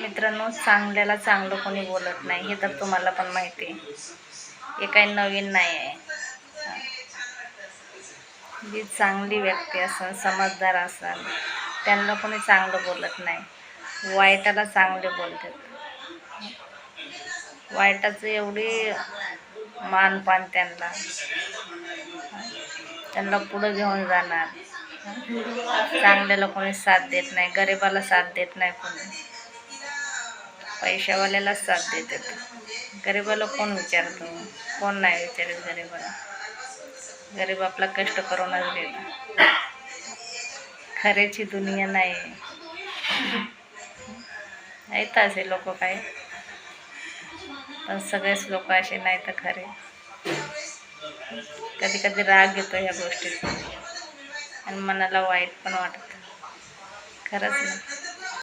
मित्रांनो, चांगल्याला चांगलं कोणी बोलत नाही हे तर तुम्हाला पण माहिती आहे. हे काही नवीन नाही आहे. जी चांगली व्यक्ती असेल, समजदार असेल, त्यांना कोणी चांगलं बोलत नाही, वाईटाला चांगले बोलतात. वाईटाचं एवढी मानपान त्यांना पुढं घेऊन जाणार. चांगल्याला कोणी साथ देत नाही, गरिबाला साथ देत नाही कोणी. पैशावाल्यालाच साथ देतात. गरिबाला कोण विचारतो? कोण नाही विचारत गरिबाला. गरीब आपला कष्ट करूनच देतो. खऱ्याची दुनिया नाही. आहेत असे लोक काय, पण सगळेच लोक असे नाही तर खरे. कधी कधी राग येतो ह्या गोष्टीचा आणि मनाला वाईट पण वाटतं. खरंच ना.